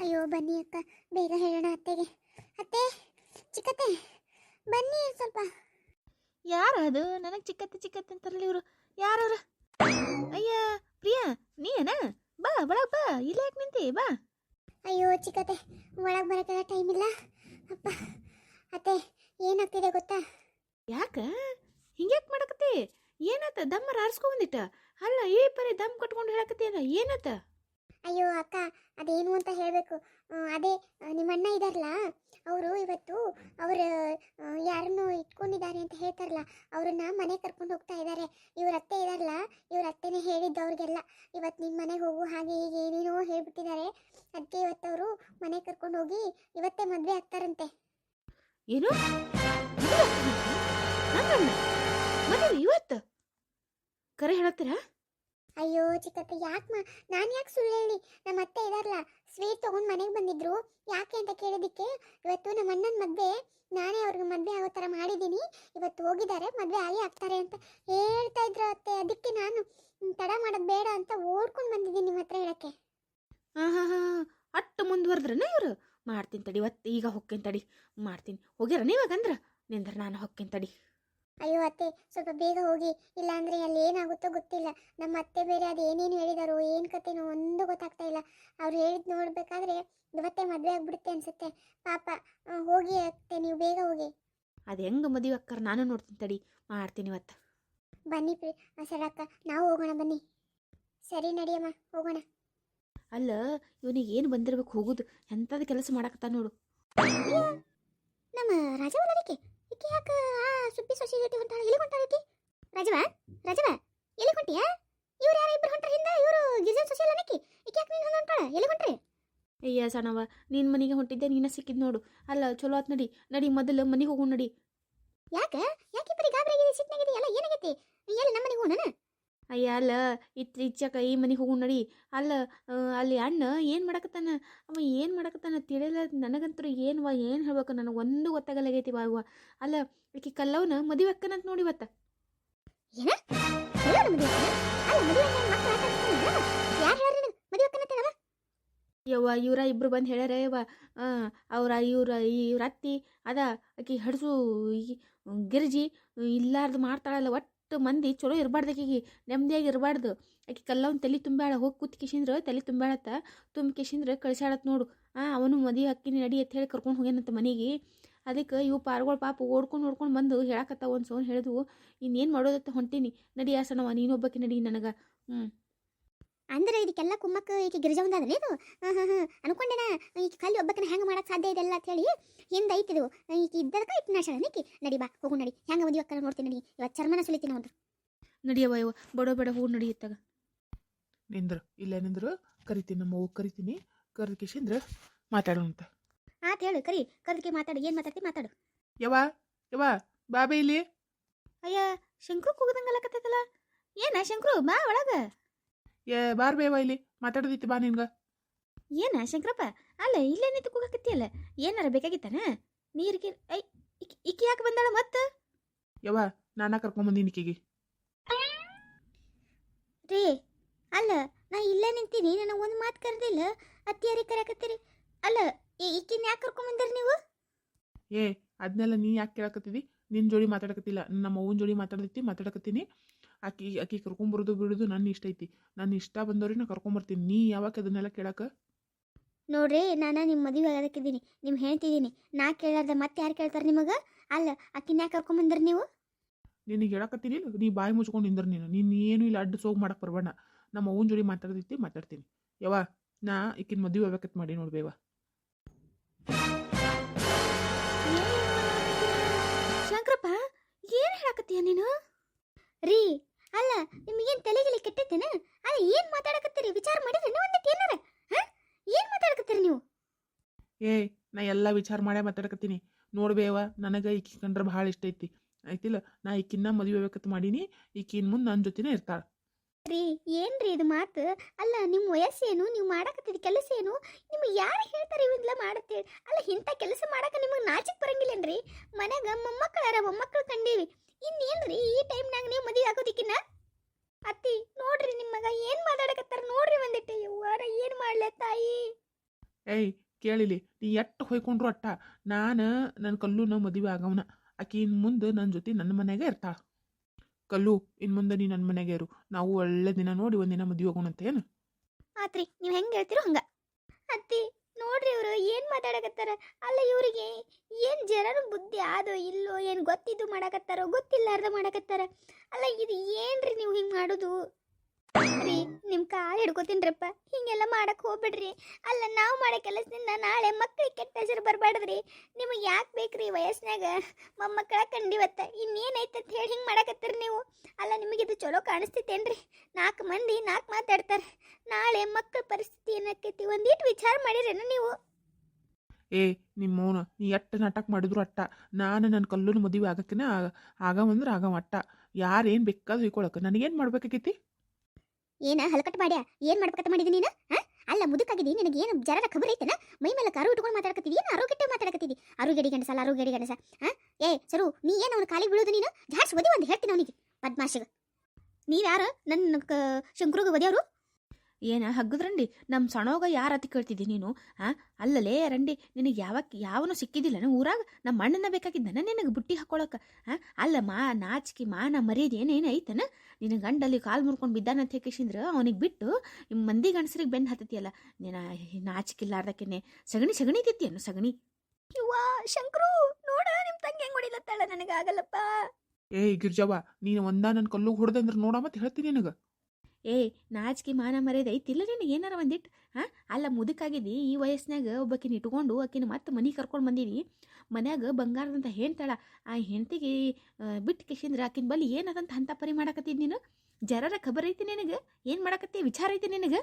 ಅಯ್ಯೋ ಬನ್ನಿ ಅಕ್ಕ, ಬೇಗ ಹೇಳೋಣ ಅತ್ತೆಗೆ. ಅತ್ತೆ, ಚಿಕ್ಕತ್ತೆ, ಬನ್ನಿ ಸ್ವಲ್ಪ. ಯಾರು ಅದು ನನಗೆ ಚಿಕ್ಕತ್ತೆ ಚಿಕ್ಕತ್ತೆ ಅಂತಾರಲ್ಲ ಇವರು? ಯಾರವ್ರು? ಅಯ್ಯ ಪ್ರಿಯಾ, ನೀನ ಬಾ ಒಳಗೆ ಬಾ. ಇಲ್ಲ ಯಾಕೆ ನಿಂತಿ? ಬಾ. ಅಯ್ಯೋ ಚಿಕ್ಕತ್ತೆ, ಒಳಗೆ ಬರೋಕ್ಕೆಲ್ಲ ಟೈಮ್ ಇಲ್ಲ. ಅಪ್ಪ ಅತ್ತೆ, ಏನಾಗ್ತಿದೆ ಗೊತ್ತಾ? ಯಾಕ ಹಿಂಗ್ಯಾಕೆ ಮಾಡಕತ್ತಿ? ಏನಾತ? ದಮ್ಮರ ಆರಿಸ್ಕೊಂಡ್ಬಿಟ್ಟ? ಅಲ್ಲ ಈ ಪರಿ ದಮ್ ಕಟ್ಕೊಂಡು ಹೇಳಕತ್ತೀನ, ಏನಾತ? ಅಯ್ಯೋ ಅಕ್ಕ, ಅದೇನು ಅಂತ ಹೇಳಬೇಕು. ಅದೇ ನಿಮ್ಮ ಅಣ್ಣ ಇದಾರಲ್ಲ, ಅವರು ಇವತ್ತು ಅವ್ರ ಯಾರನ್ನು ಇಟ್ಕೊಂಡಿದ್ದಾರೆ ಅಂತ ಹೇಳ್ತಾರಲ್ಲ, ಅವ್ರನ್ನ ಮನೆ ಕರ್ಕೊಂಡು ಹೋಗ್ತಾ ಇದ್ದಾರೆ. ಇವ್ರ ಅತ್ತೆ ಇದಾರಲ್ಲ, ಇವ್ರ ಅತ್ತೆನೇ ಹೇಳಿದ್ದು ಅವ್ರಿಗೆಲ್ಲ, ಇವತ್ತು ನಿಮ್ಮ ಮನೆಗೆ ಹೋಗು ಹಾಗೆ ಹೀಗೆ ಏನೇನೋ ಹೇಳ್ಬಿಟ್ಟಿದ್ದಾರೆ. ಅದಕ್ಕೆ ಇವತ್ತು ಅವರು ಮನೆ ಕರ್ಕೊಂಡು ಹೋಗಿ ಇವತ್ತೇ ಮದುವೆ ಆಗ್ತಾರಂತೆ. ಏನು ಮದುವೆ ಇವತ್ತು? ಕರೆ ಹೇಳತ್ತೀರಾ? ಅಯ್ಯೋ ಚಿಕ್ಕತ್ತೆ, ಯಾಕೆ ನಾನು ಯಾಕೆ ಸುಳ್ಳು ಹೇಳಿ? ನಮ್ಮ ಅತ್ತೆ ಇದಾರಲ್ಲ, ಸ್ವೀಟ್ ತೊಗೊಂಡು ಮನೆಗೆ ಬಂದಿದ್ರು. ಯಾಕೆ ಅಂತ ಕೇಳಿದ್ದಕ್ಕೆ, ಇವತ್ತು ನಮ್ಮ ಅಣ್ಣನ ಮದುವೆ, ನಾನೇ ಅವ್ರಿಗೆ ಮದುವೆ ಆಗೋ ಥರ ಮಾಡಿದ್ದೀನಿ, ಇವತ್ತು ಹೋಗಿದ್ದಾರೆ, ಮದುವೆ ಆಗಿ ಆಗ್ತಾರೆ ಅಂತ ಹೇಳ್ತಾ ಇದ್ರು ಅತ್ತೆ. ಅದಕ್ಕೆ ನಾನು ತಡ ಮಾಡೋದು ಬೇಡ ಅಂತ ಓಡ್ಕೊಂಡು ಬಂದಿದ್ದೀನಿ ನಿಮ್ಮ ಹತ್ರ ಹೇಳಕ್ಕೆ. ಹಾಂ ಹಾಂ ಹಾಂ, ಅಟ್ಟು ಮುಂದುವರೆದ್ರನ ಇವರು? ಮಾಡ್ತೀನಿ ತಡಿ, ಇವತ್ತು ಈಗ ಹೊಕ್ಕೇನು ತಡಿ, ಮಾಡ್ತೀನಿ. ಹೋಗ್ಯಾರ ಇವಾಗಂದ್ರೆ ನಿಂದ್ರೆ ನಾನು ಹೊಕ್ಕೇನು ತಡಿ. ಅಯ್ಯೋ ಅತ್ತೆ, ಸ್ವಲ್ಪ ಬೇಗ ಹೋಗಿ, ಇಲ್ಲಾಂದರೆ ಅಲ್ಲಿ ಏನಾಗುತ್ತೋ ಗೊತ್ತಿಲ್ಲ. ನಮ್ಮ ಅತ್ತೆ ಬೇರೆ ಅದು ಏನೇನು ಹೇಳಿದಾರೋ, ಏನು ಕತೆನೋ ಒಂದು ಗೊತ್ತಾಗ್ತಾ ಇಲ್ಲ. ಅವ್ರು ಹೇಳಿದ್ ನೋಡ್ಬೇಕಾದ್ರೆ ಇವತ್ತೇ ಮದುವೆ ಆಗ್ಬಿಡುತ್ತೆ ಅನ್ಸುತ್ತೆ. ಪಾಪ, ಹೋಗಿ ಅತ್ತೆ, ನೀವು ಬೇಗ ಹೋಗಿ. ಅದು ಹೆಂಗೆ ಮದುವೆ ಅಕ್ಕಾರ ನಾನು ನೋಡ್ತೀನಿ ತಡಿ, ಮಾಡ್ತೀನಿ ಇವತ್ತು. ಬನ್ನಿ ಸರಕ್ಕ, ನಾವು ಹೋಗೋಣ ಬನ್ನಿ. ಸರಿ ನಡಿಯಮ್ಮ, ಹೋಗೋಣ. ಅಲ್ಲ ಇವನಿಗೆ ಏನು ಬಂದಿರ್ಬೇಕು ಹೋಗುದು? ಎಂಥದ್ದು ಕೆಲಸ ಮಾಡಕತ್ತ ನೋಡು. ನಮ್ಮ ರಾಜವಲ್ಲರಿಕೆ ಈಕೆ ಯಾಕೆ ಆ ಸುಬ್ಬಿ ಸೊಸೈಟಿ ಹೊಂಟಾಳ? ಎಲ್ಲಿ ಹೊಂಟಾಳ ಈಕೆ? ರಾಜವ ರಾಜವ, ಎಲ್ಲಿ ಹೊಂಟಿಯಾ? ಇವ್ರು ಯಾರ ಇಬ್ಬರು ಹೊಂಟಾರ ಹಿಂದೆ? ಇವರು ಗಿರ್ಜನ್ ಸೊಸೈಲ್ ಅನ್ನಕ್ಕೆ ಈಕೆ ಯಾಕೆ ನೀನು ಹೊಂಟಾಳ? ಎಲ್ಲಿ ಹೊಂಟ್ರಿ? ಅಯ್ಯ ಸಣ್ಣವ, ನಿನ್ನ ಮನೆಗೆ ಹೊಂಟಿದ್ದೆ, ನೀನ ಸಿಕ್ಕಿದ್ ನೋಡು. ಅಲ್ಲ ಚಲೋ ಆತ್ ನಡಿ, ನಡಿ ಮೊದಲು ಮನೆಗೆ ಹೋಗು ನಡಿ. ಯಾಕೆ ಯಾಕೆ ಇಬ್ಬರಿ ಗಾಬರಿಯಾಗಿದೆ, ಸಿಟ್ನಾಗಿದೆ? ಎಲ್ಲ ಏನಾಗೈತಿ? ಎಲ್ಲಿ ನಮ್ಮ ಮನೆಗೆ ಹೋಗೋಣ? ಅಯ್ಯ ಅಲ್ಲ, ಇಚ್ಚಕ ಈ ಮನೆಗೆ ಹೋಗು ನಡಿ. ಅಲ್ಲ ಅಲ್ಲಿ ಅಣ್ಣ ಏನು ಮಾಡಕತ್ತಾನ? ಅವ ಏನು ಮಾಡಕತ್ತಾನ ತಿಳಿಯಲ್ಲ ನನಗಂತೂ. ಏನು ಹೇಳ್ಬೇಕು ನನಗೆ ಒಂದು ಗೊತ್ತಾಗಲಾಗೈತಿ ಅವ್ವ. ಅಲ್ಲ ಆಕಿ ಕಲ್ಲವನ ಮದುವೆ ಅಕ್ಕನಂತ ನೋಡಿ ಇವತ್ತ. ಏನ ಯವ್ವ ಇವ್ರ ಇಬ್ರು ಬಂದು ಹೇಳ್ಯಾರ ಯವ್ವ. ಇವ್ರ ಅತ್ತಿ ಅದ ಆಕಿ ಹಡ್ಸು ಗಿರ್ಜಿ ಇಲ್ಲಾರ್ದು ಮಾಡ್ತಾಳಲ್ಲ. ಒಟ್ಟು ಮಂದಿ ಚಲೋ ಇರಬಾರ್ದು, ಆಕಿಗೆ ನೆಮ್ಮದಿಯಾಗಿ ಇರಬಾರ್ದು. ಆಕಿ ಕಲ್ಲವನ್ ತಲೆ ತುಂಬ್ಯಾಳ, ಹೋಗಿ ಕೂತ್ ಕಿಶಿಂದ್ರ ತಲೆ ತುಂಬ್ಯಾಳತ್ತ. ತುಂಬ ಕಿಶಿಂದ್ರ ಕಳ್ಸಾಳತ್ ನೋಡು. ಅವನು ಮದುವೆ ಅಕ್ಕಿನ ನಡಿ ಅಂತ ಹೇಳಿ ಕರ್ಕೊಂಡು ಹೋಗ್ಯಾನಂತ ಮನೆಗೆ. ಅದಕ್ಕೆ ಇವು ಪಾರ್ಗಳು ಪಾಪ ಓಡ್ಕೊಂಡು ಬಂದು ಹೇಳಕತ್ತ ಒಂದು ಸೌನ್ ಹೇಳಿದ್ವು. ಇನ್ನೇನು ಮಾಡೋದತ್ತ ಹೊಂಟೀನಿ ನಡಿ. ಸಣ್ಣವ ನೀನೊಬ್ಬಕ್ಕೆ ನಡಿ ನನಗೆ. ಅಂದ್ರೆ ಇದಕ್ಕೆಲ್ಲ ಕುಮ್ಮಕ್ಕ ಈಕೆ ಗಿರಿಜಾವಂದಾದ್ರೆ ಇದು? ಅನ್ಕೊಂಡೇನ ಈಕೆ ಕಲ್ಲಿ ಒಬ್ಬಕ್ಕನ ಹೆಂಗೆ ಮಾಡಕ್ಕೆ ಸಾಧ್ಯ ಇದೆಲ್ಲ ಅಂತ ಹೇಳಿ ಹಿಂದೆ ಐತಿದು. ಈಕೆ ಇದ್ದದಕ್ಕ ಇಟ್ಟು ನಾಶಳ ನೀಕಿ. ನಡಿ ಬಾ ಹೋಗು ನಡಿ, ಹೆಂಗೆ ಮದುವೆ ಅಕ್ಕನ ನೋಡ್ತೀನಿ ನಡಿ. ಇವತ್ತು ಚರ್ಮನ ಸುಲಿತೀನಿ ಒಂದು. ನಡಿಯವ್ವ ಯವ್ವ, ಬೇಡ ಹೂ ನಡಿ ಇತ್ತಾಗ. ನಿಂದ್ರು ಇಲ್ಲೇ ನಿಂದ್ರು, ಕರಿತೀನಿ, ನಮ್ಮ ಹೋಗಿ ಕರಿತೀನಿ. ಕರ್ಕಿಶಿಂದ್ರ ಮಾತಾಡೋಣಂತ. ಆತ ಹೇಳು, ಕರ್ದಕ್ಕೆ ಮಾತಾಡು. ಏನು ಮಾತಾಡ್ತಿ ಮಾತಾಡು. ಯವ್ವ ಬಾಬೆ ಇಲ್ಲಿ. ಅಯ್ಯ ಶಂಕ್ರು ಕೂಗದಂಗಲ್ಲಕತ್ತೈತಲ್ಲ, ಏನ ಶಂಕ್ರು? ಬಾ ಒಳಗ. ಬಾರ್ ಬೇವ ಇಲ್ಲಿ ಮಾತಾಡೋದಿತ್ತು, ಬಾ ನಿನ್ಗ. ಏನ ಶಂಕರಪ್ಪ? ಅಲ್ಲ ಇಲ್ಲೇ ನಿಂತು ಕೂಗಕತ್ತಿಯಲ್ಲ, ಏನಾರ ಬೇಕಾಗಿತ್ತಾನ? ನೀರಿಗೆ ಇಕ್ಕಿ ಯಾಕೆ ಬಂದಾಳ ಮತ್ತ? ಯವ್ವ ನಾನಾ ಕರ್ಕೊಂಬಂದಿನಿ ಈಕಿಗೆ. ರೀ ಅಲ್ಲ, ನಾ ಇಲ್ಲೇ ನಿಂತೀನಿ, ನನಗೆ ಒಂದು ಮಾತು ಕರೆದಿಲ್ಲ. ಅತ್ತಿಯಾರಿ ಕರೆಯಕತ್ತೀರಿ. ಅಲ್ಲ ಈಕಿನ ಯಾಕೆ ಕರ್ಕೊಂಬಂದಿರಿ ನೀವು? ಅದನ್ನೆಲ್ಲ ನೀ ಯಾಕೆ ಕೇಳಕತ್ತಿದಿ? ನಿನ್ನ ಜೋಡಿ ಮಾತಾಡಕತ್ತಿಲ್ಲ, ನಮ್ಮ ಅವ್ವನ ಜೋಡಿ ಮಾತಾಡಕತ್ತೀನಿ. ಆಕಿ ಕರ್ಕೊಂಬರೋದು ಬಿಡೋದು ನನ್ನ ಇಷ್ಟ ಐತಿ. ನನ್ನ ಇಷ್ಟ ಬಂದವ್ರಿ ನಾ ಕರ್ಕೊಂಬರ್ತೀನಿ. ನೀ ಯಾವಾಗ ಅದನ್ನೆಲ್ಲ ಕೇಳಕ? ನೋಡ್ರಿ, ನಾನು ನಿಮ್ಮ ಮದುವೆ ಆಗಕ್ಕಿದ್ದೀನಿ, ನಿಮ್ಮ ಹೇಳ್ತಿದ್ದೀನಿ. ನಾ ಕೇಳಾರ್ದ ಮತ್ತೆ ಯಾರು ಕೇಳ್ತಾರೆ ನಿಮಗೆ? ಅಲ್ಲ ಆಕಿನ ಯಾಕೆ ಕರ್ಕೊಂಬಂದ್ರಿ ನೀವು? ನಿನಗೆ ಹೇಳಕತ್ತೀನಿ, ನೀ ಬಾಯಿ ಮುಚ್ಕೊಂಡು ನಿಂದ್ರ. ನೀನು ಏನು ಇಲ್ಲ ಅಡ್ಡು ಸೋಗ್ ಮಾಡಕ್ಕೆ ಬರಬೇಡ. ನಮ್ಮ ಅವ್ವನ ಜೋಡಿ ಮಾತಾಡ್ತೀನಿ. ಯವ್ವ ನಾ ಈಕಿನ ಮದುವೆ ಆಗ್ಬೇಕತ್ ಮಾಡಿ ನೋಡ್ಬೇವ. ಶಂಕರಪ್ಪ ಏನು ಹೇಳಕತ್ತೀಯ ನೀನು? ರೀ ಅಲ್ಲ, ನಿಮಗೇನು ತಲೆಗಿಲಿ ಕೆಟ್ಟೈತೇನ? ಅಲ್ಲ ಏನು ಮಾತಾಡಕತ್ತೀರಿ? ವಿಚಾರ ಮಾಡಿದ್ರೆ ಒಂದಿಟ್ಟು ಏನಾರ ಏನು ಮಾತಾಡಕತ್ತೀರಿ ನೀವು? ನಾ ಎಲ್ಲ ವಿಚಾರ ಮಾಡೇ ಮಾತಾಡಕತ್ತೀನಿ ನೋಡ್ಬೇವ. ನನಗೆ ಈಕಿ ಕಂಡ್ರೆ ಭಾಳ ಇಷ್ಟ ಐತಿ ಆಯ್ತಿಲ್ಲ. ನಾ ಈಕಿನ್ನ ಮದುವೆ ಆಗ್ಬೇಕತ್ ಮಾಡೀನಿ. ಈಕಿನ ಮುಂದೆ ನನ್ನ ಜೊತೆನೇ ಇರ್ತಾಳ. ರೀ ಏನ್ರಿ ಇದು ಮಾತು? ಅಲ್ಲ ನಿಮ್ಮ ವಯಸ್ಸೇನು? ನೀವು ಮಾಡಕತ್ತಿದ ಕೆಲಸ ಏನು? ನಿಮ್ಗೆ ಯಾರು ಹೇಳ್ತಾರೆ ಇವೆಲ್ಲ ಮಾಡತ್ತೇಳಿ? ಅಲ್ಲ ಇಂಥ ಕೆಲಸ ಮಾಡಕ್ಕೆ ನಿಮಗೆ ನಾಚಿಕ್ ಬರಂಗಿಲ್ಲೇನ್ರಿ? ಮನ್ಯಾಗ ಮೊಮ್ಮಕ್ಕಳು ಕಂಡೀವಿ, ಇನ್ನೇನ್ರಿ ಈ ಟೈಮ್ನಾಗ ನೀವು ಮದುವೆ ಆಗೋದಿಕ್ಕಿನ್ನ? ಅತ್ತಿ ನೋಡ್ರಿ, ನಿಮ್ಮ ಮಗ ಏನು ಮಾತಾಡಕತ್ತಾರ ನೋಡ್ರಿ ಒಂದಿಟ್ಟು. ಯವ್ವಾರ ಏನು ಮಾಡ್ಲೆ ತಾಯಿ? ಏಯ್ ಕೇಳಿಲಿ ನೀ ಎಟ್ಟು ಹೊಯ್ಕೊಂಡ್ರು ಅಟ್ಟ ನಾನು ನನ್ನ ಕಲ್ಲುನ ಮದುವೆ ಆಗವನ ಆಕಿ ಇನ್ನು ಮುಂದೆ ನನ್ನ ಜೊತೆ ನನ್ನ ಮನೆಗೆ ಇರ್ತಾಳ. ಕಲ್ಲು ಇನ್ನು ಮುಂದೆ ನೀ ನನ್ನ ಮನೆಗೆ ಇರು, ನಾವು ಒಳ್ಳೆ ದಿನ ನೋಡಿ ಒಂದಿನ ಮದುವೆ ಹೋಗೋಣಂತ ಏನು. ಆತ್ರಿ ನೀವು ಹೆಂಗೆ ಹೇಳ್ತಿರೋ ಹಂಗ. ಅತ್ತಿ ನೋಡ್ರಿ ಇವರು ಏನು ಮಾತಾಡಕತ್ತಾರ. ಅಲ್ಲ ಇವರಿಗೆ ಏನು ಜರನು ಬುದ್ಧಿ ಆದೋ ಇಲ್ಲೋ, ಏನು ಗೊತ್ತಿದ್ದು ಮಾಡಕತ್ತಾರೋ ಗೊತ್ತಿಲ್ಲಾರ್ದ ಮಾಡಕತ್ತಾರ. ಅಲ್ಲ ಇದು ಏನ್ರಿ ನೀವು ಹಿಂಗೆ ಮಾಡೋದು ರೀ? ನಿಮ್ಮ ಕಾಲು ಹಿಡ್ಕೋತೀನ್ರಪ್ಪ, ಹಿಂಗೆಲ್ಲ ಮಾಡಕ್ಕೆ ಹೋಗ್ಬೇಡ್ರಿ. ಅಲ್ಲ ನಾವು ಮಾಡೋ ಕೆಲಸದಿಂದ ನಾಳೆ ಮಕ್ಳಿಗೆ ಕೆಟ್ಟ ಹೆಸರು ಬರಬಾರ್ದ್ರಿ. ನಿಮಗೆ ಯಾಕೆ ಬೇಕ್ರಿ ವಯಸ್ಸಿನಾಗ ಮೊಮ್ಮಕ್ಕಳ ಕಂಡಿವತ್ತ ಇನ್ನೇನೈತೆ ಅಂತ ಹೇಳಿ ಹಿಂಗೆ ಮಾಡಕತ್ತೀರಿ ನೀವು. ಅಲ್ಲ ನಿಮಗಿದು ಚಲೋ ಕಾಣಿಸ್ತೈತೇನ್ರಿ? 4 ಮಂದಿ 4 ಮಾತಾಡ್ತಾರೆ. ನಾಳೆ ಮಕ್ಕಳ ಪರಿಸ್ಥಿತಿ ಏನಕ್ಕೈತಿ ಒಂದಿಟ್ಟು ವಿಚಾರ ಮಾಡಿರೇನು ನೀವು? ಏ ನಿಮ್ಮವನು ನೀ ಎಟ್ಟು ನಾಟಕ ಮಾಡಿದ್ರು ಅಟ್ಟ ನಾನು ನನ್ನ ಕಲ್ಲುನ ಮದುವೆ ಆಗಕ್ಕಿನ ಆಗವಂದ್ರೆ ಆಗವ ಅಟ್ಟ. ಯಾರೇನು ಬೇಕಾದ್ರೂ ಹೊಯ್ಕೊಳಕ್ಕೆ ನನಗೇನು ಮಾಡ್ಬೇಕಾಗೈತಿ? ಏನ ಹಲಕಟ್ ಮಾಡ್ಯಾ? ಏನು ಮಾಡ್ಬೇಕಂತ ಮಾಡಿದಿ ನೀನು? ಅಲ್ಲ ಮುದುಕಾಗಿದ್ದಿ, ನಿನಗೆ ಏನು ಜರರ ಖಬರ್ ಐತೆನ? ಮೈ ಮೇಲೆ ಕರು ಇಟ್ಕೊಂಡು ಮಾತಾಡಕತ್ತಿದ್ದಿ, ಏನು ಆರೋಗ್ಯ ಮಾತಾಡಕತ್ತಿದ್ದಿ? ಆರೋಗ್ಯಡಿ ಗಂಡಸ ಅಲ್ಲ ಆರೋಗ್ಯಡಿ ಗಂಡಸ. ಏ ಸರು, ನೀ ಏನು ಅವ್ನ ಕಾಲಿಗೆ ಬೀಳೋದು ನೀನು? ಜಾಡ್ಸ್ ಒದಿ ಒಂದು ಹೇಳ್ತೀನಿ ಅವನಿಗೆ ಬದ್ಮಾಶಿಗ. ನೀವ್ಯಾರು ನನ್ನ ಶಂಕರುಗ ಒದಿಯವರು? ಏನು ಹಗ್ಗದ್ರಂಡಿ ನಮ್ಮ ಸಣ್ಣವಾಗ ಯಾರು ಅತಿ ಕೇಳ್ತಿದ್ದಿ ನೀನು? ಅಲ್ಲಲೇ ರಂಡಿ, ನಿನಗೆ ಯಾವನು ಸಿಕ್ಕಿದ್ದಿಲ್ಲ ಊರಾಗ? ನಮ್ಮ ಅಣ್ಣನ ಬೇಕಾಗಿದ್ದನ ನಿನಗೆ ಬುಟ್ಟಿ ಹಾಕೊಳಕ್ಕೆ? ಅಲ್ಲ ನಾಚಿಕೆ ಮಾನ ಮರ್ಯಾದೆ ಏನೇನು ಐತನ? ನಿನ್ನ ಗಂಡಲ್ಲಿ ಕಾಲು ಮುರ್ಕೊಂಡು ಬಿದ್ದಾನಂತ ಹೇಕಿಸಿಂದ್ರೆ ಅವನಿಗೆ ಬಿಟ್ಟು ಮಂದಿ ಗಂಡಸರಿಗೆ ಬೆನ್ನು ಹತ್ತತಿಯಲ್ಲ ನೀನು. ನಾಚಿಕಿಲ್ಲಾರ್ದಕ್ಕೇನೆ ಸಗಣಿ ತಿತ್ತಿಯನ್ನು ಸಗಣಿ. ವಾ ಶಂಕರು, ನೋಡ ನಿಮ್ಮ ತಂಗಿ ಹೆಂಗೆ ಹೊಡಿಲತ್ತಾಳ. ನನಗಾಗಲ್ಲಪ್ಪ. ಏಯ್ ಗಿರ್ಜವ್ವ, ನೀನು ನನ್ನ ಕಲ್ಲುಗೆ ಹೊಡೆದಂದ್ರೆ ನೋಡ ಮತ್ತೆ ಹೇಳ್ತೀನಿ ನಿನಗೆ. ನಾಚಿಕೆ ಮಾನ ಮರ್ಯಾದೆ ಐತಿಲ್ಲ ನಿನಗೆ ಏನಾರ ಒಂದಿಟ್ಟು? ಅಲ್ಲ ಮುದುಕಾಗಿದ್ದಿ, ಈ ವಯಸ್ಸಿನಾಗ ಒಬ್ಬಾಕಿನ ಇಟ್ಕೊಂಡು ಆಕಿನ ಮತ್ತೆ ಮನೆಗೆ ಕರ್ಕೊಂಡು ಬಂದೀನಿ. ಮನ್ಯಾಗ ಬಂಗಾರದಂತ ಹೇಳ್ತಾಳ. ಆ ಹೆಂಡತಿಗೆ ಬಿಟ್ಟು ಕಿಶಿಂದ್ರೆ ಆಕಿನ ಬಲ್ಲಿ ಏನದಂತ ಅಂತ ಪರಿ ಮಾಡಕತ್ತಿದ್ ನೀನು? ಜರರ ಖಬರ್ ಐತಿ ನಿನಗೆ? ಏನು ಮಾಡಕತ್ತಿ? ವಿಚಾರ ಐತಿ ನಿನಗೆ?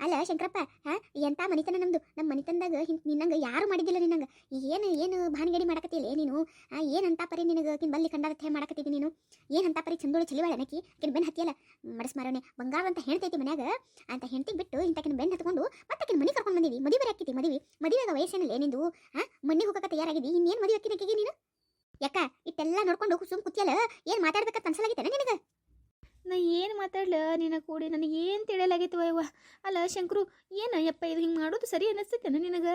ಅಲ್ಲ ಶಂಕರಪ್ಪ, ಎಂತ ಮನಿತನ ನಮ್ದು. ನಮ್ಮ ಮನಿತನದಾಗ ನಿನ್ನಂಗೆ ಯಾರು ಮಾಡಿದ್ದಿಲ್ಲ. ನಿನ್ನಂಗೆ ಏನು ಭಾನಿಗಡಿ ಮಾಡಕತ್ತಿಲ್ಲ ನೀನು. ಏನಂತ ಪರಿ ನಿನಗೆ ಆಕಿನ ಬಲ್ಲಿ ಕಂಡಾರತ್ತೆ ಮಾಡಕತ್ತಿದ್ದಿ ನೀನು? ಏನಂತ ಪರಿ ಚಂದೋಳು ಚಲಿವಾಳ ನಕಿ ಆಕಿನ ಬೆನ್ನು ಹತ್ತಿಯಲ್ಲ ಮಡಸ್ ಮಾರೋನೆ. ಬಂಗಾರ ಅಂತ ಹೇಳ್ತೈತಿ ಮನ್ಯಾಗ ಅಂತ ಹೆಂಡತಿಗೆ ಬಿಟ್ಟು ಇಂತಕಿನ ಬೆನ್ನು ಹತ್ಕೊಂಡು ಮತ್ತೆ ಆಕಿನ ಮನೆ ಕರ್ಕೊಂಡು ಬಂದಿದ್ದಿ. ಮದುವೆ ಹಾಕಿತಿ. ಮದುವೆಗ ವಯಸ್ಸಿನಲ್ಲಿ ಏನಿಂದು ಮಣ್ಣಿಗೆ ಹೋಗಕ್ಕೆ ತಯಾರಾಗಿದ್ದಿ. ಇನ್ನೇನು ಮದುವೆ ಹಾಕಿನಕಿಗೆ ನೀನು? ಯಾಕ ಇಟ್ಟೆಲ್ಲ ನೋಡ್ಕೊಂಡು ಸುಮ್ ಕುತ್ತಿಯಲ್ಲ? ಏನು ಮಾತಾಡ್ಬೇಕಂತ ಅನ್ಸಲಾಗಿತ್ತೇನೆ ನಿನಗೆ? ನಾ ಏನು ಮಾತಾಡ್ಲ ನಿನ್ನ ಕೂಡಿ? ನನಗೆ ಏನು ತಿಳಿಯಲಾಗೈತಿ ವಯವ್ವ. ಅಲ್ಲ ಶಂಕರು, ಏನು ಯಪ್ಪ ಇದು ಹಿಂಗೆ ಮಾಡೋದು ಸರಿ ಅನ್ನಿಸ್ತೈತೇನ ನಿನಗೆ?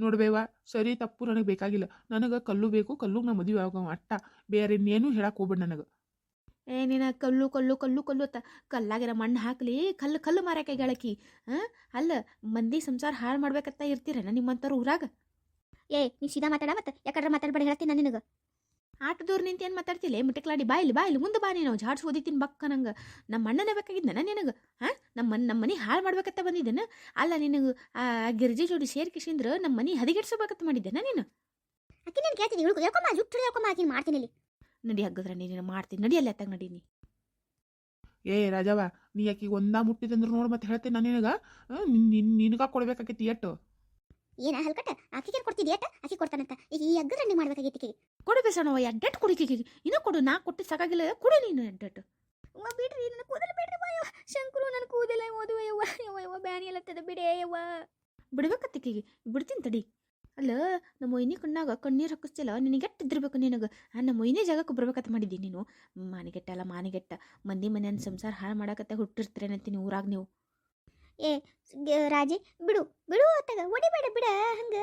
ನೋಡ್ಬೇವ, ಸರಿ ತಪ್ಪು ನನಗೆ ಬೇಕಾಗಿಲ್ಲ. ನನಗೆ ಕಲ್ಲು ಬೇಕು, ಕಲ್ಲುಗೆ ನಾ ಮದುವೆ ಆಗೋ ಅಟ್ಟ. ಬೇರೆ ಇನ್ನೇನು ಹೇಳಕ್ಕೆ ಹೋಗ್ಬೇಡ ನನಗೆ. ನೀನು ಕಲ್ಲು ಕಲ್ಲು ಕಲ್ಲು ಕಲ್ಲು ಅತ್ತ ಕಲ್ಲಾಗಿರ ಮಣ್ಣು ಹಾಕಲಿ ಕಲ್ಲು ಮಾರಕ್ಕೆ ಗೆಳಕಿ. ಅಲ್ಲ ಮಂದಿ ಸಂಸಾರ ಹಾಳು ಮಾಡ್ಬೇಕತ್ತ ಇರ್ತೀರನ ನಿಮ್ಮಂಥವ್ರು ಊರಾಗ? ನೀ ಸೀದಾ ಮಾತಾಡ, ಮತ್ತೆ ಯಾಕಡ್ರ ಮಾತಾಡ್ಬೇಡ ಹೇಳ್ತೀನಿ ನಾನು ನಿನಗೆ. ಆಟದವ್ರು ನಿಂತ ಏನು ಮಾತಾಡ್ತಿಲ್ಲ? ಮಿಟಕ್ಲಾಡಿ ಬಾಯಿಲಿ ಮುಂದೆ ಬಾ. ನೀನು ಜಾಡ್ಸ್ ಓದಿತೀನಿ ಬಕ್ಕ ನಂಗೆ. ನಮ್ಮ ಅಣ್ಣನ ಬೇಕಾಗಿದ್ದನ ನಿನಗೆ? ನಮ್ಮ ಮನೆ ಹಾಳು ಮಾಡ್ಬೇಕತ್ತ ಬಂದಿದ್ದೇನ? ಅಲ್ಲ ನಿನಗೆ ಆ ಗಿರ್ಜಿ ಜೋಡಿ ಸೇರ್ಕಿಸಿಂದ್ರೆ ನಮ್ಮ ಮನೆ ಹದಿಗೆಡ್ಸಬೇಕತ್ತ ಮಾಡಿದ್ದೇನ ನೀನು? ಅಕ್ಕಿ ನಾನು ಕೇಳ್ತೀನಿ, ಹೇಳ್ಕೊಮ್ಮ ಜುಟ್ಟು ಹೇಳ್ಕೊಮ್ಮ ಆಕಿನ ಮಾಡ್ತೀನಿ ಇಲ್ಲಿ. ನಡಿ ಹಗ್ಗದ್ರ ನೀನು ಮಾಡ್ತೀನಿ. ನಡಿಯಲ್ಲ ಅತ್ತಾಗ ನಡೀನಿ. ರಾಜವ್ವ, ನೀ ಆಕಿಗೆ ಮುಟ್ಟಿದಂದ್ರೆ ನೋಡಿ ಮತ್ತೆ ಹೇಳ್ತೇನೆ ನಾನು ನಿನಗೆ. ನಿನಗ ಕೊಡ್ಬೇಕಾಗೈತಿ ಎಟ್ಟು. ಏನ ಹಲ್ಕಟ್ಟ ಆಕಿಗೆ ಕೊಡ್ತಿದ್ದಿ? ಎಟ್ಟ ಆಕಿ ಕೊಡ್ತಾನಂತ ಈ ಅಗ್ಗದ್ರಂಡಿ ಮಾಡ್ಬೇಕಾಗೈತಿ. ಕೊಡು ಬೇಸಣವ, ಎಡ್ಡೆಟ್ ಕುಡಿಕಿ ಇನ್ನೂ ಕೊಡು. ನಾ ಕೊಟ್ಟು ಸಾಕಾಗಿಲ್ಲ, ಕೊಡು ನೀನು ಎಡ್ಡೆಟ್. ಬಿಡ್ರಿ, ನನ್ನ ಕೂದಲು ಬಿಡ್ರಿ ಬಾ. ಶಂಕರು, ನನ್ನ ಕೂದಲ ಓದುವ ಯವ್ವ ಬ್ಯಾನಿ ಎಲ್ಲತ್ತದ ಬಿಡೇ ಯವ್ವ. ಬಿಡ್ಬೇಕತ್ತಿಕಿಗೆ ಬಿಡ್ತೀನಿ ತಡಿ. ಅಲ್ಲ ನಮ್ಮ ಮೊಯ್ನಿ ಕಣ್ಣಾಗ ಕಣ್ಣೀರು ಹಾಕಿಸ್ತಿಲ್ಲ. ನಿನಗೆ ಎಟ್ಟಿದ್ದಿರ್ಬೇಕು ನಿನಗೆ. ನಮ್ಮ ಮೊಯ್ನಿ ಜಾಗಕ್ಕೆ ಬರ್ಬೇಕತ್ತ ಮಾಡಿದ್ದೀನಿ ನೀನು. ಮಾನಿಗೆಟ್ಟ ಮಂದಿ ಮನೆಯನ್ನ ಸಂಸಾರ ಹಾಳು ಮಾಡಕತ್ತೆ ಹುಟ್ಟಿರ್ತೀರೇನಂತೀನಿ ಊರಾಗ ನೀವು. ರಾಜಿ, ಬಿಡು ಅತ್ತಾಗ ಹೊಡಿಬೇಡ, ಬಿಡ ಹಂಗ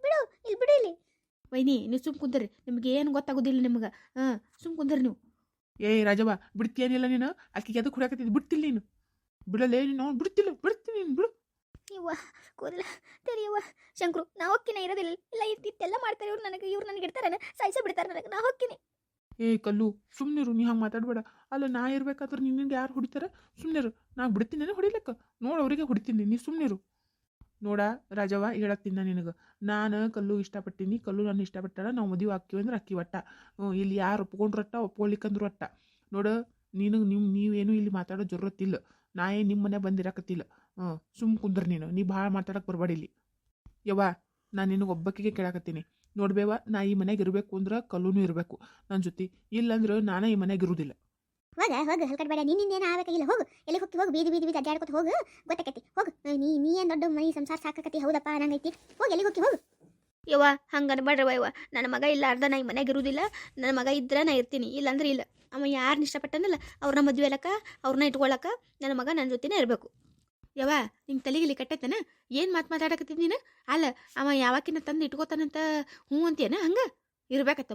ಬಿಡು. ಇಲ್ಲಿ ಬಿಡು ಇಲ್ಲಿ. ವೈನಿ ನೀವು ಸುಮ್ ಕುಂದರ್ರಿ, ನಿಮ್ಗೆ ಏನು ಗೊತ್ತಾಗೋದಿಲ್ಲ ನಿಮ್ಗೆ. ಸುಮ್ ಕುಂದರ್ರಿ ನೀವು. ರಾಜವ್ವ, ಬಿಡ್ತೀಯನಿಲ್ಲ ನೀನು? ಆಕಿಗೆ ಅದಕ್ಕೆ ಹುಡಾಕತ್ತಿದ್ದು ಬಿಡ್ತಿಲ್ಲ ನೀನು. ಬಿಡಲೇ ನೀನು? ಬಿಡ್ತೀನಿ ನೀನು, ಬಿಡು. ಯವ್ವ ಕೂದಲ ತೆರಿಯವ್ವ. ಶಂಕರು, ನಾ ಹೊಕ್ಕಿನ ಇರೋದಿಲ್ಲ. ಇಲ್ಲ ಇತ್ತೆಲ್ಲ ಮಾಡ್ತಾರೆ ಇವ್ರು ನನಗೆ ಇಡ್ತಾರ, ಸಾಯಿಸ ಬಿಡ್ತಾರೆ ನನಗೆ. ನಾ ಹೊಕ್ಕಿನಿ. ಕಲ್ಲು, ಸುಮ್ಮನಿರು, ನೀ ಹಂಗೆ ಮಾತಾಡಬೇಡ. ಅಲ್ಲ ನಾ ಇರ್ಬೇಕಾದ್ರೆ ನಿನ್ನಿಂದ ಯಾರು ಹೊಡಿತಾರೆ? ಸುಮ್ಮನಿರು. ನಾ ಬಿಡ್ತೀನಿ ಹೊಡಿಲಕ್ಕ. ನೋಡು ಅವರಿಗೆ ಹೊಡಿತೀನಿ, ನೀ ಸುಮ್ಮನಿರು. ನೋಡ ರಾಜವ್ವ, ಹೇಳತ್ತೀನಿ ನಾನು ನಿನಗೆ. ನಾನು ಕಲ್ಲು ಇಷ್ಟಪಟ್ಟಿನಿ, ಕಲ್ಲು ನಾನು ಇಷ್ಟಪಟ್ಟಾಳ. ನಾವು ಮದುವೆ ಹಾಕಿವಿ ಅಂದ್ರೆ ಅಕ್ಕಿ ಒಟ್ಟ. ಇಲ್ಲಿ ಯಾರು ಒಪ್ಕೊಂಡ್ರು ಅಟ್ಟ, ಒಪ್ಕೊಳ್ಳಿಕ್ಕಂದ್ರು ಅಟ್ಟ. ನೋಡು, ನೀವೇನು ಇಲ್ಲಿ ಮಾತಾಡೋ ಜರೂರತ್ತಿಲ್ಲ. ನಾ ಏನು ನಿಮ್ಮ ಮನೆ ಬಂದಿರಕತ್ತಿಲ್ಲ. ಸುಮ್ಮ ಕುಂದ್ರ ನೀ ಭಾಳ ಮಾತಾಡಕ್ಕೆ ಬರಬೇಡ ಇಲ್ಲಿ. ಯವ್ವ, ನಾನು ನಿನಗೆ ಒಬ್ಬಕ್ಕಿಗೆ ಕೇಳಾಕತ್ತೀನಿ. ನೋಡ್ಬೇವ, ನಾ ಈ ಮನೆಗೆ ಇರಬೇಕು ಅಂದ್ರೆ ಕಲ್ಲೂನು ಇರಬೇಕು ನನ್ನ ಜೊತೆ. ಇಲ್ಲಂದ್ರೆ ನಾನೇ ಈ ಮನೆಗೆ ಇರುವುದಿಲ್ಲ. ಹೋಗ ಹಲ್ಕಟ್ಬೇಡ. ನಿನ್ನಿಂದ ಏನು ಆಗಕ್ಕಾಗಿಲ್ಲ. ಹೋಗು, ಎಲ್ಲಿ ಹೋಗಿ ಹೋಗು. ಬೀದಿ ಅಡ್ಡಾಡ್ಕೊತ ಹೋಗು. ಗೊತ್ತಾಕತಿ. ಹೋಗು. ನೀ ಏನು ದೊಡ್ಡ ಮನೆ ಸಂಸಾರ ಸಾಕತಿ. ಹೌದಪ್ಪ ನಂಗೈತಿ. ಹೋಗಿ ಎಲ್ಲಿ ಹೋಗು. ಯವ್ವ ಹಂಗೆ ಅನ್ಬೇಡ್ರಿ ಯವ್ವ. ನನ್ನ ಮಗ ಇಲ್ಲ ಅರ್ಧ ನಾ ಈ ಮನೆಗೆ ಇರುವುದಿಲ್ಲ. ನನ್ನ ಮಗ ಇದ್ರೆ ನಾ ಇರ್ತೀನಿ, ಇಲ್ಲಾಂದ್ರೆ ಇಲ್ಲ. ಅವ ಯಾರನ್ನ ಇಷ್ಟಪಟ್ಟನಲ್ಲ ಅವ್ರನ್ನ ಮದುವೆ ಅಲ್ಲಕ್ಕ, ಅವ್ರನ್ನ ಇಟ್ಕೊಳ್ಳಕ್ಕ ನನ್ನ ಮಗ ನನ್ನ ಜೊತೆನೇ ಇರಬೇಕು. ಯವ್ವ ನಿಂಗೆ ತಲೆಗಿಲಿ ಕಟ್ಟೈತೇನ ಏನು ಮಾತಾಡಕತ್ತಿದ್ ನೀನು ಅಲ್ಲ ಅವ ಯಾವಾಕಿನ ತಂದು ಇಟ್ಕೋತಾನಂತ ಹ್ಞೂ ಅಂತೀಯನ ಹಂಗೆ ಇರ್ಬೇಕತ್ತ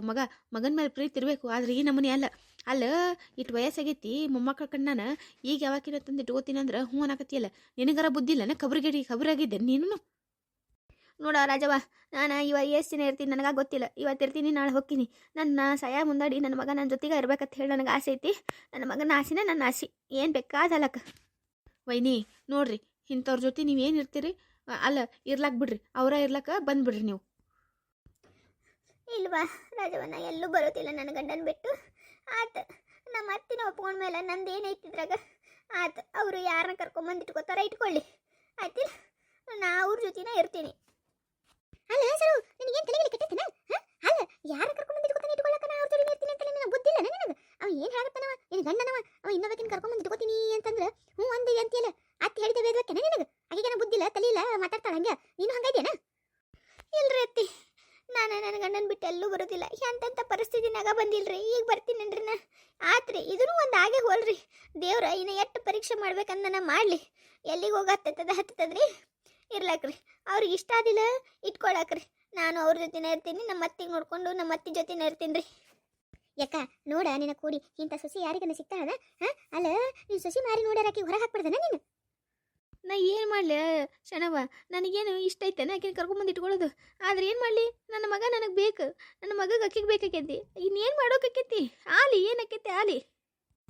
ಮಗನ ಮೇಲೆ ಪ್ರೀತಿ ಇರಬೇಕು ಆದ್ರೆ ಈ ನಮೂನಿ ಅಲ್ಲ ಅಲ್ಲ ಇಟ್ಟು ವಯಸ್ಸಾಗೈತಿ ಮೊಮ್ಮಕ್ಕಳ ಕಣ್ಣಾನ ಈಗ ಯಾವಾಕಿನ ತಂದು ಇಟ್ಕೋತೀನಿ ಅಂದ್ರೆ ಹ್ಞೂ ಅನ್ನಕತ್ತಿಯಲ್ಲ ನಿನಗರ ಬುದ್ಧಿ ಇಲ್ಲನ ಖಬರಾಗಿದ್ದೆ ನೀನು ನೋಡ ರಾಜವ್ವ ನಾನು ಎಷ್ಟು ದಿನ ಇರ್ತೀನಿ ನನಗೆ ಗೊತ್ತಿಲ್ಲ ಇವತ್ತು ಇರ್ತೀನಿ ನಾಳೆ ಹೋಗ್ತೀನಿ ನನ್ನ ಸಯ ಮುಂದಾಡಿ ನನ್ನ ಮಗ ನನ್ನ ಜೊತೆಗೆ ಇರ್ಬೇಕಂತ ಹೇಳಿ ನನಗೆ ಆಸೆ ಐತಿ ನನ್ನ ಮಗನ ಆಸೆನೇ ನನ್ನ ಆಸೆ ಏನು ಬೇಕಾದಲ್ಲಕ್ಕ ವೈನಿ ನೋಡ್ರಿ ಇಂಥವ್ರ ಜೊತೆ ನೀವೇನು ಇರ್ತೀರಿ ಅಲ್ಲ ಇರ್ಲಾಕ್ ಬಿಡ್ರಿ ಅವರ ಇರ್ಲಕ್ಕ ಬಂದ್ಬಿಡ್ರಿ ನೀವು ಇಲ್ವಾ ರಾಜವ್ವ ನಾ ಎಲ್ಲೂ ಬರೋದಿಲ್ಲ ನನ್ನ ಗಂಡನ ಬಿಟ್ಟು ಆತು ನಮ್ಮ ಅತ್ತಿನ ಒಪ್ಕೊಂಡ ಮೇಲೆ ನಂದು ಏನೈತಿದ್ರಾಗ ಆತು ಅವರು ಯಾರನ್ನ ಕರ್ಕೊಂಬಂದು ಇಟ್ಕೋತಾರ ಇಟ್ಕೊಳ್ಳಿ ಆಯ್ತಿಲ್ಲ ನಾ ಅವ್ರ ಜೊತೆನೇ ಇರ್ತೀನಿ ಅಲ್ಲ ಸರು ನಿನಗೇನು ತಲೆಗೆ ಕೆಟ್ಟೈತನ ಅಲ್ಲ ಯಾರನ್ನ ಕರ್ಕೊಂಬಂದು ಇಟ್ಕೋತಾನೆ ಇಟ್ಕೊಳ್ಳಕ ನಾ ಅವ್ರ ಜೊತೆನೇ ಇರ್ತೀನಿ ಅಂತ ನಿನಗೆ ಬುದ್ಧಿ ಇಲ್ಲ ನನಗೆ ಅವ ಏನು ಹೇಳತ್ತನವ ನಿನ್ನ ಗಂಡನವ ಅವ ಇನ್ನೊಬ್ಬಕಿನ ಕರ್ಕೊಂಬಂದು ಇಟ್ಕೋತೀನಿ ಅಂತಂದ್ರೆ ಹ್ಞೂ ಅಂದಿ ಅಂತೀಯಲ್ಲ ಅತ್ತಿ ಹೇಳಿದ ವೇದವಾಕ್ಯನ ನಿನಗೆ ಆಕೆಗೆ ಬುದ್ಧಿ ಇಲ್ಲ ತಲೆ ಇಲ್ಲ ಮಾತಾಡ್ತಾಳ ಹಂಗೆ ನೀನು ಹಂಗೈದೇನ ಇಲ್ರಿ ಅತ್ತಿ ನಾನು ನನ್ನ ಗಂಡನ ಬಿಟ್ಟು ಎಲ್ಲೂ ಬರೋದಿಲ್ಲ ಎಂತೆಂಥ ಪರಿಸ್ಥಿತಿನಾಗ ಬಂದಿಲ್ರಿ ಈಗ ಬರ್ತೀನನ್ರಿ ನಾ ಆತ್ರಿ ಇದೂ ಒಂದು ಆಗೇ ಹೋಲ್ರಿ ದೇವ್ರ ಇನ್ನು ಎಷ್ಟು ಪರೀಕ್ಷೆ ಮಾಡ್ಬೇಕಂದ ನಾ ಮಾಡಲಿ ಎಲ್ಲಿಗೆ ಹೋಗಿ ಹತ್ತದ್ರಿ ಇರ್ಲಾಕ್ರಿ ಅವ್ರಿಗೆ ಇಷ್ಟ ಆದಿಲ್ಲ ಇಟ್ಕೊಳಕ್ರಿ ನಾನು ಅವ್ರ ಜೊತೆನೇ ಇರ್ತೀನಿ ನಮ್ಮ ಅತ್ತಿಗೆ ನೋಡ್ಕೊಂಡು ನಮ್ಮ ಅತ್ತಿ ಜೊತೆನೇ ಇರ್ತೀನಿ ರೀ ಯಾಕ ನೋಡ ನಿನ್ನ ಕೂಡಿ ಇಂಥ ಸೊಸಿ ಯಾರಿಗನ್ನ ಸಿಗ್ತಾಳದ ಅಲ್ಲ ನೀನು ಸೊಸಿ ಮಾರಿ ನೋಡ್ಯಾರಾಕಿ ಹೊರಗೆ ಹಾಕ್ಬಿಡ್ದನ ನೀನು ನಾ ಏನು ಮಾಡಲಿ ಶಣವ ನನಗೇನು ಇಷ್ಟ ಐತೆನ ಆಕಿನ ಕರ್ಕೊಂಬಂದು ಇಟ್ಕೊಳ್ಳೋದು ಆದ್ರೆ ಏನು ಮಾಡಲಿ ನನ್ನ ಮಗ ನನಗೆ ಬೇಕು ನನ್ನ ಮಗಗೆ ಅಕ್ಕಿಗೆ ಬೇಕಾಕೈತಿ ಇನ್ನೇನು ಮಾಡೋಕಾಕೈತಿ ಆಲಿ ಏನಕ್ಕೈತಿ ಆಲಿ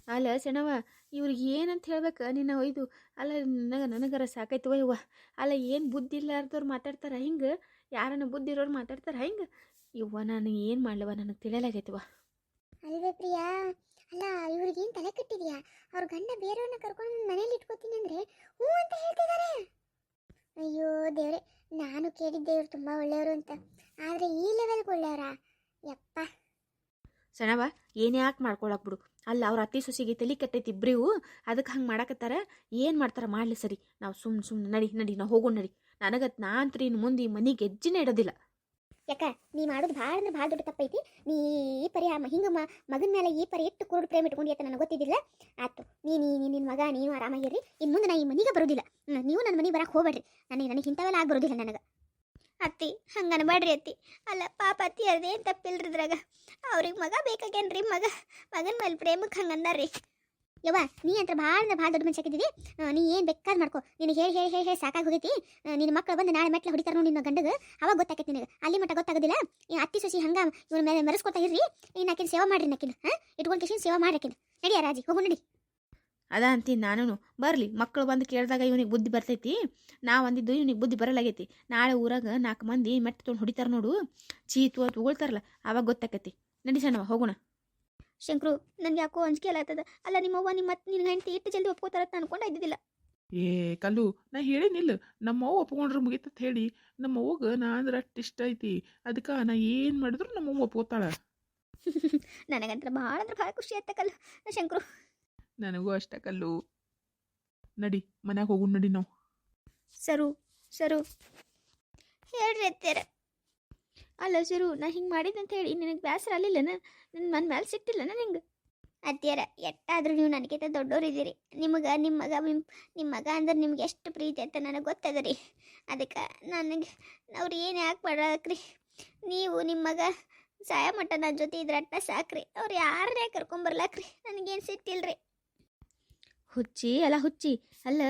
ಅಲ್ಲ ಶಣವ ಇವ್ರಿಗೆ ಏನಂತ ಹೇಳ್ಬೇಕು ನಿನ್ನ ಒಯ್ದು ಅಲ್ಲ ನನಗರ ಸಾಕಾಯ್ತು ಯವ್ವ ಅಲ್ಲ ಏನು ಬುದ್ಧಿ ಇಲ್ಲಾರ್ದವ್ರು ಮಾತಾಡ್ತಾರ ಹಿಂಗೆ ಯಾರನ್ನ ಬುದ್ಧಿ ಇರೋರು ಮಾತಾಡ್ತಾರ ಹಿಂಗೆ ಇವ್ವ ನಾನು ಏನು ಮಾಡ್ಲವ ನನಗೆ ತಿಳಿಯಲಾಗೈತವ ಅಲ್ವೇ ಪ್ರಿಯಾ ಅಲ್ಲ ಇವ್ರಿಗೇನು ತಲೆ ಕಟ್ಟಿದ್ಯಾ ಅವ್ರ ಗಂಡ ಬೇರೆಯವ್ರನ್ನ ಕರ್ಕೊಂಡು ಮನೇಲಿ ಇಟ್ಕೋತೀನಿ ಅಂದ್ರೆ ಹ್ಞೂ ಅಂತ ಹೇಳ್ತಿದ್ದಾರೆ ಅಯ್ಯೋ ದೇವ್ರೆ ನಾನು ಕೇಳಿದ್ದೆ ಇವ್ರು ತುಂಬ ಒಳ್ಳೆಯವರು ಅಂತ ಆದರೆ ಈ ಲೆವೆಲ್ಗೆ ಒಳ್ಳೆಯವರಾ ಯಪ್ಪ ಸಣವ ಏನು ಯಾಕೆ ಮಾಡ್ಕೊಳಕ್ ಬಿಡು ಅಲ್ಲ ಅವ್ರ ಅತ್ತಿ ಸೊಸಿಗೆ ತಲೆ ಕೆಟ್ಟೈತಿ ಇಬ್ರಿವು ಅದಕ್ಕೆ ಹಂಗೆ ಮಾಡಕತ್ತಾರ ಏನು ಮಾಡ್ತಾರ ಮಾಡಲಿ ಸರಿ ನಾವು ಸುಮ್ಮನೆ ನಡಿ ನಾವು ಹೋಗೋಣ ನಡಿ ನಾ ಅಂತ್ರಿ ಇನ್ನು ಮುಂದೆ ಈ ಮನೆಗೆ ಹೆಜ್ಜೆನೇ ಇಡೋದಿಲ್ಲ ಯಾಕ ನೀ ಮಾಡೋದು ಭಾಳ ಅಂದ್ರೆ ಭಾಳ ದೊಡ್ಡ ತಪ್ಪೈತಿ ನೀ ಈ ಪರಿ ಹಿಂಗೆ ಮಗನ ಮೇಲೆ ಈ ಪರಿ ಎಷ್ಟು ಕುರುಡು ಪ್ರೇಮ ಇಟ್ಕೊಂಡು ಅಂತ ನನಗೆ ಗೊತ್ತಿದ್ದಿಲ್ಲ ಆಯ್ತು ನಿನ್ನ ಮಗ ನೀನು ಆರಾಮಾಗಿರ್ರಿ ಇನ್ನು ಮುಂದೆ ನಾ ಈ ಮನೆಗೆ ಬರೋದಿಲ್ಲ ನೀವು ನನ್ನ ಮನೆಗೆ ಬರಕ್ಕೆ ಹೋಗ್ಬೇಡ್ರಿ ನನಗೆ ಇಂಥವೆಲ್ಲ ಆಗಿ ಬರೋದಿಲ್ಲ ನನಗೆ ಅತ್ತಿ ಹಂಗೆ ಅನ್ಬೇಡ್ರಿ ಅತ್ತಿ ಅಲ್ಲ ಪಾಪ ಅತ್ತಿ ಅದೇನು ತಪ್ಪಿಲ್ರಿದ್ರಾಗ ಅವ್ರಿಗೆ ಮಗ ಬೇಕಾಗೇನ್ರಿ ಮಗನ ಮೇಲೆ ಪ್ರೇಮಕ್ಕೆ ಹಂಗೆ ಅಂದಾರ್ರಿ ಯವ್ವ ನೀ ಅಂತ ಭಾಳ ದೊಡ್ಡ ಮನುಷ್ಯ ಆಗಿದ್ದೀವಿ ನೀ ಏನು ಬೇಕಾದ್ ಮಾಡ್ಕೊ ನಿನಗೆ ಹೇಳಿ ಸಾಕಾಗಿ ಹೋಗೈತಿ ನಿನ್ನ ಮಕ್ಕಳು ಬಂದು ನಾಳೆ ಮೆಟ್ಲ ಹೊಡಿತಾರ ನೋಡಿ ನಿನ್ನ ಗಂಡಗೆ ಅವಾಗ ಗೊತ್ತಾಕೈತಿ ನಿನಗೆ ಅಲ್ಲಿ ಮಟ್ಟ ಗೊತ್ತಾಗೋದಿಲ್ಲ ಈ ಅತ್ತಿ ಸೊಸಿ ಹಂಗೆ ಇವ್ರ ಮೇಲೆ ಮೆರೆಸ್ಕೊತಾ ಇರ್ರಿ ನೀನು ಆಕಿನ ಸೇವೆ ಮಾಡ್ರಿ ನಕ್ಕಿನ ಇಟ್ಕೊಂಡು ಕಿಶನ್ ಸೇವೆ ಮಾಡ್ರಕಿನ ನಡಿಯ ರಾಜಿ ಹೋಗು ನಡಿ ಅದ ಅಂತೀನಿ ನಾನು ಬರಲಿ ಮಕ್ಕಳು ಬಂದು ಕೇಳಿದಾಗ ಇವನಿಗೆ ಬುದ್ಧಿ ಬರ್ತೈತಿ ನಾವು ಅಂದಿದ್ದು ಇವನಿಗೆ ಬುದ್ಧಿ ಬರಲಾಗೈತಿ ನಾಳೆ ಊರಾಗ 4 ಮಂದಿ ಮೆಟ್ಟು ತೊಗೊಂಡು ಹೊಡಿತಾರ ನೋಡು ಚೀತು ಅಂತ ಉಗುಳ್ತಾರಲ್ಲ ಆವಾಗ ಗೊತ್ತಾಕೈತಿ ನಡಿ ಸಣ್ಣವ ಹೋಗೋಣ ಶಂಕ್ರು ನನ್ಗೆ ಯಾಕೋ ಅಂಜಿಕೆ ಆಗ್ತದ ಅಲ್ಲ ನಿಮ್ಮವ್ವ ನಿನ್ನ ಹೆಂಡತಿ ಇಟ್ಟು ಜಲ್ದಿ ಒಪ್ಕೋತಾರತ್ತ ಅನ್ಕೊಂಡು ಇದ್ದಿದ್ದಿಲ್ಲ ಏ ಕಲ್ಲು ನಾ ಹೇಳಿನಿಲ್ಲ ನಮ್ಮವ್ವ ಒಪ್ಕೊಂಡ್ರೆ ಮುಗಿತತ್ ಹೇಳಿ ನಮ್ಮವ್ವಗೆ ನಾ ಅಂದ್ರೆ ಅಷ್ಟು ಇಷ್ಟ ಐತಿ ಅದಕ್ಕೆ ನಾ ಏನು ಮಾಡಿದ್ರು ನಮ್ಮವ್ವ ಒಪ್ಕೋತಾಳ ನನಗಂತ್ರ ಭಾಳ ಖುಷಿ ಆಯ್ತ ಕಲ್ಲು ಶಂಕ್ರು ನನಗೂ ಅಷ್ಟ ಕಲ್ಲು ನಡಿ ಮನ್ಯಾಗ ಹೋಗೋಣ ನಡಿ ನಾವು ಸರು ಹೇಳ್ರಿ ಅತ್ತೆರ ಅಲ್ಲ ಸರು ನಾ ಹಿಂಗೆ ಮಾಡಿದ್ದಂತ ಹೇಳಿ ನಿನಗೆ ಬೇಸರ ಅಲ್ಲಿಲ್ಲನ ನನ್ನ ಮೇಲೆ ಸಿಟ್ಟಿಲ್ಲನ ನಿಂಗೆ ಅತ್ತೆರ ಎಟ್ಟಾದ್ರೂ ನೀವು ನನಗಿಂತ ದೊಡ್ಡೋರಿದ್ದೀರಿ ನಿಮಗೆ ನಿಮ್ಮ ಮಗ ಅಂದ್ರೆ ನಿಮ್ಗೆ ಎಷ್ಟು ಪ್ರೀತಿ ಅಂತ ನನಗೆ ಗೊತ್ತದ ರೀ ಅದಕ್ಕೆ ನನಗೆ ಅವ್ರು ಏನು ಯಾಕೆ ಮಾಡಾಕ್ರಿ ನೀವು ನಿಮ್ಮ ಮಗ ಸಾಯ ಮಟ್ಟ ನನ್ನ ಜೊತೆ ಇದ್ರಟ್ಟ ಸಾಕ್ರಿ ಅವ್ರು ಯಾರನ್ನೇ ಕರ್ಕೊಂಬರ್ಲಾಕ್ರಿ ನನಗೇನು ಸಿಟ್ಟಿಲ್ರಿ ಹುಚ್ಚಿ ಅಲ್ಲ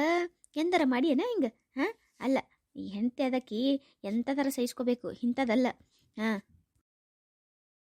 ಎಂದರ ಮಾಡಿಯೇನ ಹಿಂಗೆ ಹಾಂ ಅಲ್ಲ ಈ ಹೆಂಡತಿ ಅದಕ್ಕೆ ಎಂಥ ಥರ ಸಹಿಸ್ಕೋಬೇಕು ಇಂಥದ್ದಲ್ಲ ಹಾಂ